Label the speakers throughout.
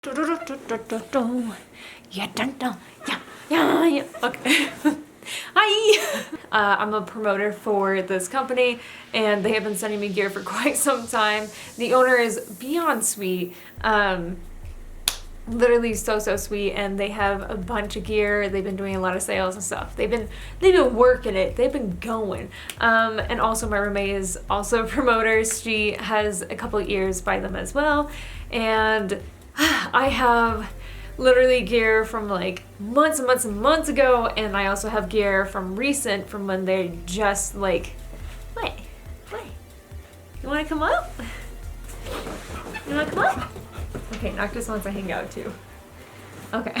Speaker 1: Yeah, dun, dun. Yeah. Okay. Hi! I'm a promoter for this company, and they have been sending me gear for quite some time. The owner is beyond sweet. Literally so sweet, and they have a bunch of gear. They've been doing a lot of sales and stuff. They've been working it. They've been going. And also my roommate is also a promoter. She has a couple ears by them as well, and I have literally gear from like months and months ago, and I also have gear from recent, from when they just like, wait, you wanna come up? You wanna come up? Okay, Noctis wants to hang out too. Okay.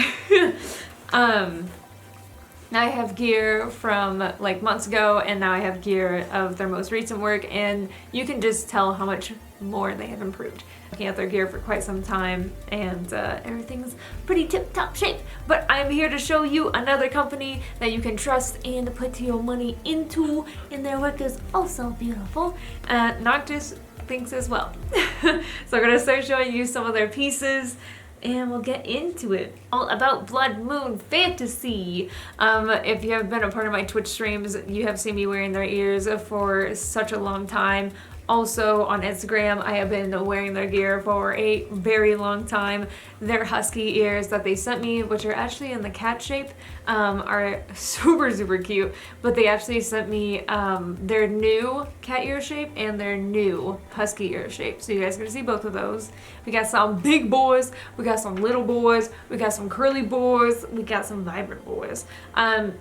Speaker 1: Now I have gear from like months ago, and now I have gear of their most recent work, and you can just tell how much more they have improved. Looking at their gear for quite some time, and everything's pretty tip-top shape. But I'm here to show you another company that you can trust and put your money into, and their work is also beautiful. Noctis thinks as well. So I'm gonna start showing you some of their pieces, and we'll get into it. All about Bloodmoon Fantasy. If you have been a part of my Twitch streams, you have seen me wearing their ears for such a long time. Also on Instagram, I have been wearing their gear for a very long time. Their Husky Ears that they sent me, which are actually in the cat shape, are super cute. But they actually sent me their new cat ear shape and their new Husky ear shape. So you guys are gonna see both of those. We got some big boys, we got some little boys, we got some curly boys, we got some vibrant boys. Not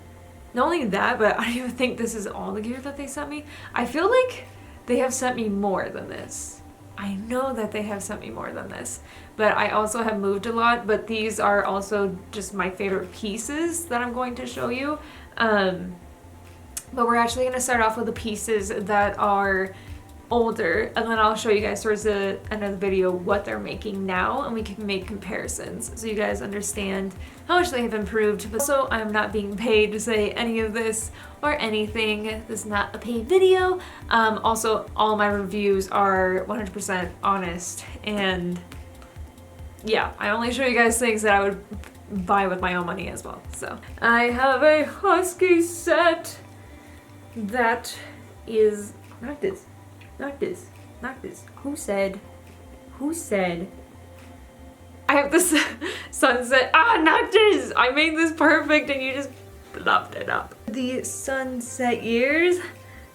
Speaker 1: only that, but I don't even think this is all the gear that they sent me. I feel like they have sent me more than this. I know that they have sent me more than this, but I also have moved a lot, but these are also just my favorite pieces that I'm going to show you. But we're actually going to start off with the pieces that are older, and then I'll show you guys towards the end of the video what they're making now, and we can make comparisons so you guys understand how much they have improved. But also, I'm not being paid to say any of this or anything. This is not a paid video. Also, all my reviews are 100% honest, and yeah, I only show you guys things that I would buy with my own money as well. So I have a Husky set that is not this. Who said? I have this sunset. Noctis! I made this perfect and you just bluffed it up. The sunset ears.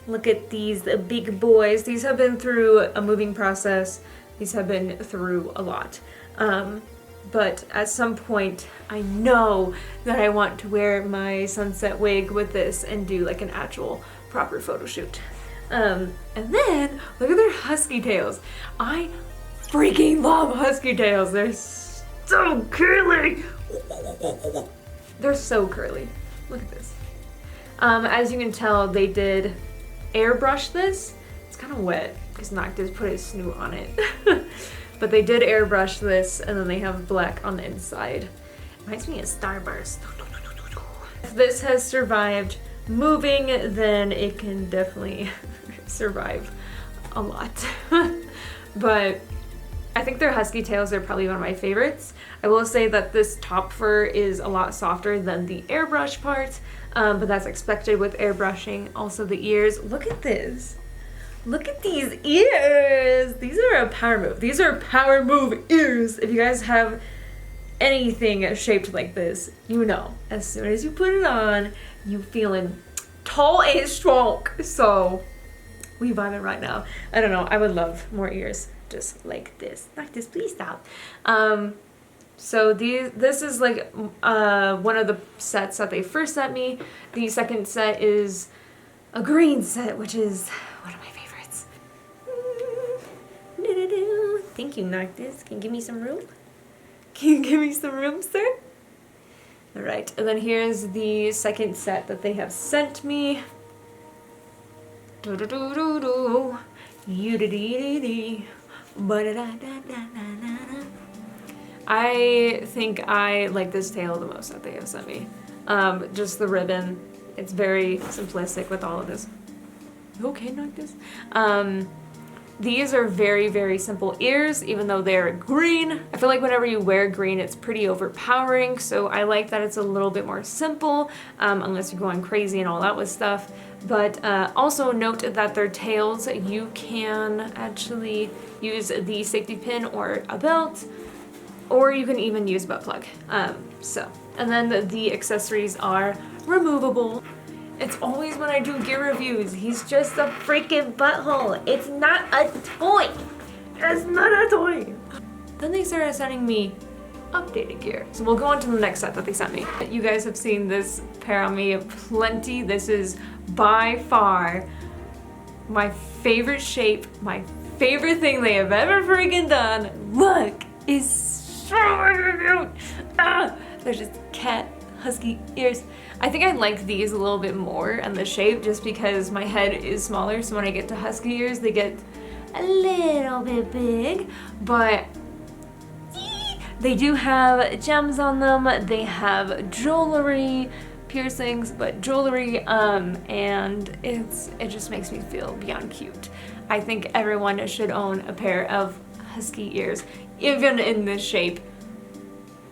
Speaker 1: Look at these big boys. These have been through a moving process. These have been through a lot. But at some point, I know that I want to wear my sunset wig with this and do like an actual proper photo shoot. And then look at their husky tails. I freaking love husky tails. They're so curly. They're so curly. Look at this. As you can tell, they did airbrush this. It's kind of wet because Noctis put his snoot on it. But they did airbrush this, and then they have black on the inside. Reminds me of Starburst. If this has survived moving, then it can definitely survive a lot. But I think their husky tails are probably one of my favorites. I will say that this top fur is a lot softer than the airbrush part, but that's expected with airbrushing. Also the ears, look at this. Look at these ears. These are a power move. These are power move ears. If you guys have anything shaped like this, you know, as soon as you put it on, you feeling tall and strong. So we vibing right now. I don't know, I would love more ears just like this. Noctis, please stop. So this is like one of the sets that they first sent me. The second set is a green set, which is one of my favorites. Thank you, Noctis. Can you give me some room? Can you give me some room, sir? All right, and then here's the second set that they have sent me. I think I like this tail the most that they have sent me. Just the ribbon. It's very simplistic with all of this. You okay, Noctis? These are very, very simple ears, even though they're green. I feel like whenever you wear green, it's pretty overpowering, so I like that it's a little bit more simple, unless you're going crazy and all that with stuff. But also note that their tails, you can actually use the safety pin or a belt, or you can even use a butt plug. And then the accessories are removable. It's always when I do gear reviews, he's just a freaking butthole. It's not a toy. It's not a toy. Then they started sending me updated gear. So we'll go on to the next set that they sent me. You guys have seen this pair on me plenty. This is by far my favorite shape, my favorite thing they have ever freaking done. Look, it's so cute. They're just cat husky ears. I think I like these a little bit more and the shape just because my head is smaller, so when I get to husky ears they get a little bit big, but they do have gems on them. They have jewelry, piercings, but jewelry, and it just makes me feel beyond cute. I think everyone should own a pair of husky ears, even in this shape.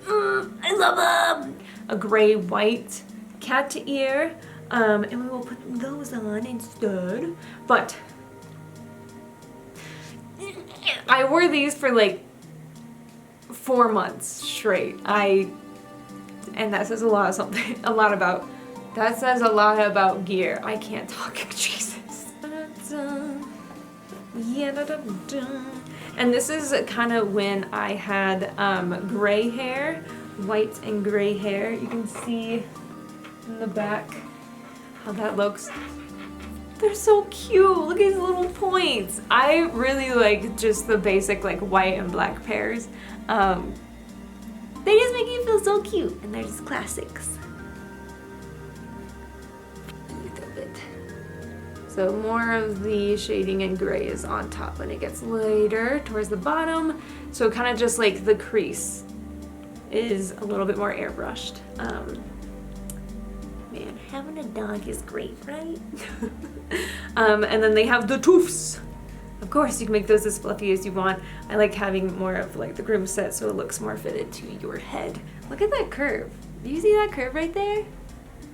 Speaker 1: I love them! A gray-white cat ear, and we will put those on instead. But I wore these for like 4 months straight. And that says a lot of something. That says a lot about gear. I can't talk. Jesus. And this is kind of when I had gray hair, white and gray hair. You can see in the back how that looks. They're so cute. Look at these little points. I really like just the basic like white and black pairs. They just make you feel so cute, and they're just classics. A little bit. So more of the shading in gray is on top when it gets later towards the bottom. So kind of just like the crease is a little bit more airbrushed. Man, having a dog is great, right? And then they have the toofs. Of course, you can make those as fluffy as you want. I like having more of like the groom set so it looks more fitted to your head. Look at that curve. Do you see that curve right there?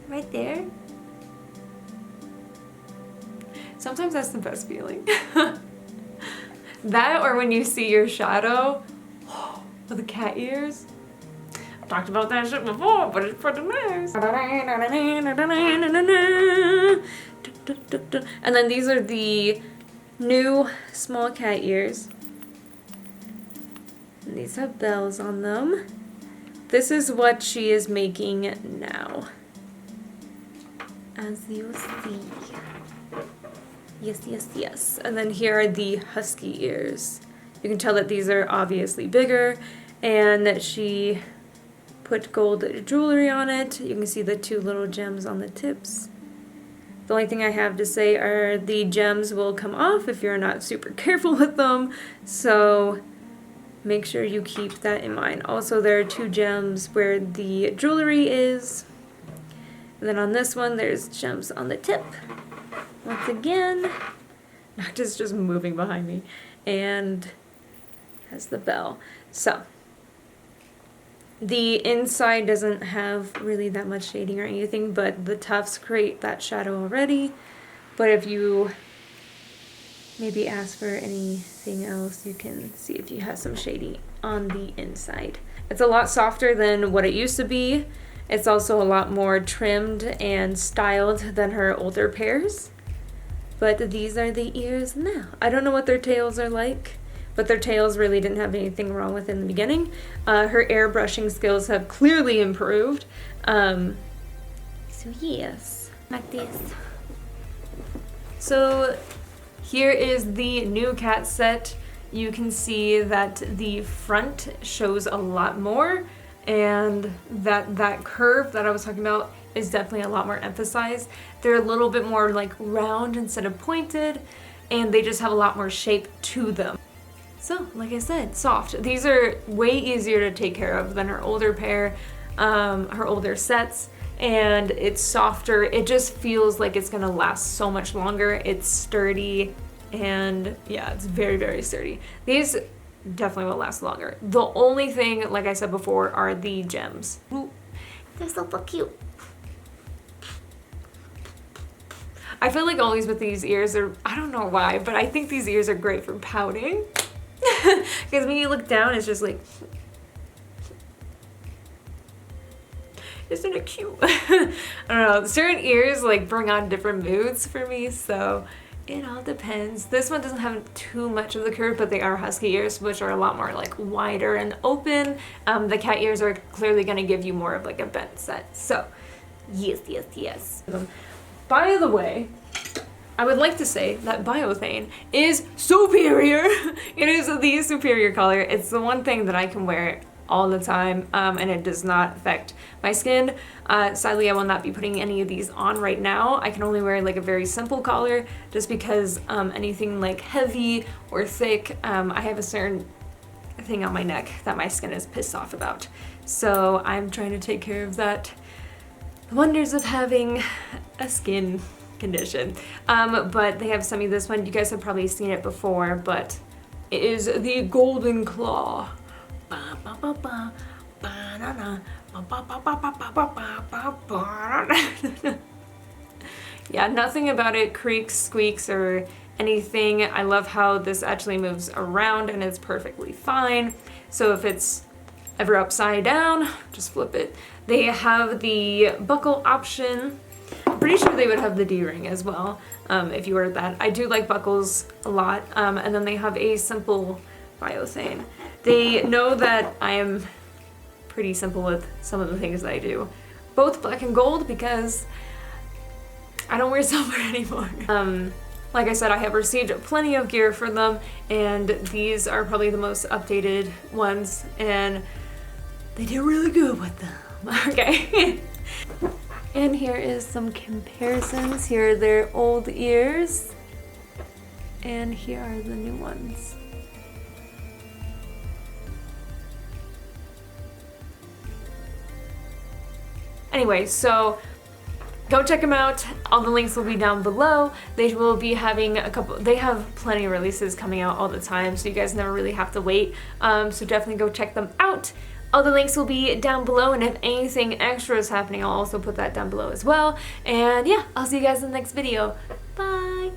Speaker 1: Right there? Sometimes that's the best feeling. That or when you see your shadow with the cat ears. Talked about that shit before, but it's pretty nice. And then these are the new small cat ears. And these have bells on them. This is what she is making now, as you see. Yes, yes, yes. And then here are the husky ears. You can tell that these are obviously bigger, and that she put gold jewelry on it. You can see the 2 little gems on the tips. The only thing I have to say are the gems will come off if you're not super careful with them, so make sure you keep that in mind. Also, there are 2 gems where the jewelry is, and then on this one there's gems on the tip. Once again, Nocta's just moving behind me, and has the bell. So the inside doesn't have really that much shading or anything, but the tufts create that shadow already. But if you maybe ask for anything else, you can see if you have some shading on the inside. It's a lot softer than what it used to be. It's also a lot more trimmed and styled than her older pairs. But these are the ears now. I don't know what their tails are like, but their tails really didn't have anything wrong with in the beginning. Her airbrushing skills have clearly improved. So yes, like this. So here is the new cat set. You can see that the front shows a lot more, and that curve that I was talking about is definitely a lot more emphasized. They're a little bit more like round instead of pointed, and they just have a lot more shape to them. So, like I said, soft. These are way easier to take care of than her older pair, her older sets, and it's softer. It just feels like it's gonna last so much longer. It's sturdy. and yeah, it's very, very sturdy. These definitely will last longer. The only thing, like I said before, are the gems. Ooh, they're so cute. I feel like always with these ears are, I don't know why, but I think these ears are great for pouting. Because when you look down, it's just like, isn't it cute? I don't know, certain ears like bring on different moods for me, so it all depends. This one doesn't have too much of the curve, but they are husky ears, which are a lot more like wider and open. The cat ears are clearly gonna give you more of like a bent set. So yes, yes, yes. By the way, I would like to say that biothane is superior. It is the superior color. It's the one thing that I can wear all the time, and it does not affect my skin. Sadly, I will not be putting any of these on right now. I can only wear like a very simple collar just because anything like heavy or thick, I have a certain thing on my neck that my skin is pissed off about. So I'm trying to take care of that. The wonders of having a skin condition. But they have sent me this one. You guys have probably seen it before, but it is the Golden Claw. Yeah, nothing about it creaks, squeaks, or anything. I love how this actually moves around and it's perfectly fine. So if it's ever upside down, just flip it. They have the buckle option. I'm pretty sure they would have the D-ring as well, if you ordered that. I do like buckles a lot. And then they have a simple biothane. They know that I am pretty simple with some of the things that I do. Both black and gold because I don't wear silver anymore. Like I said, I have received plenty of gear for them, and these are probably the most updated ones, and they do really good with them. Okay. And here is some comparisons. Here are their old ears, and here are the new ones. Anyway, so go check them out. All the links will be down below. They will be having they have plenty of releases coming out all the time, so you guys never really have to wait. So definitely go check them out. All the links will be down below, and if anything extra is happening, I'll also put that down below as well. And yeah, I'll see you guys in the next video. Bye!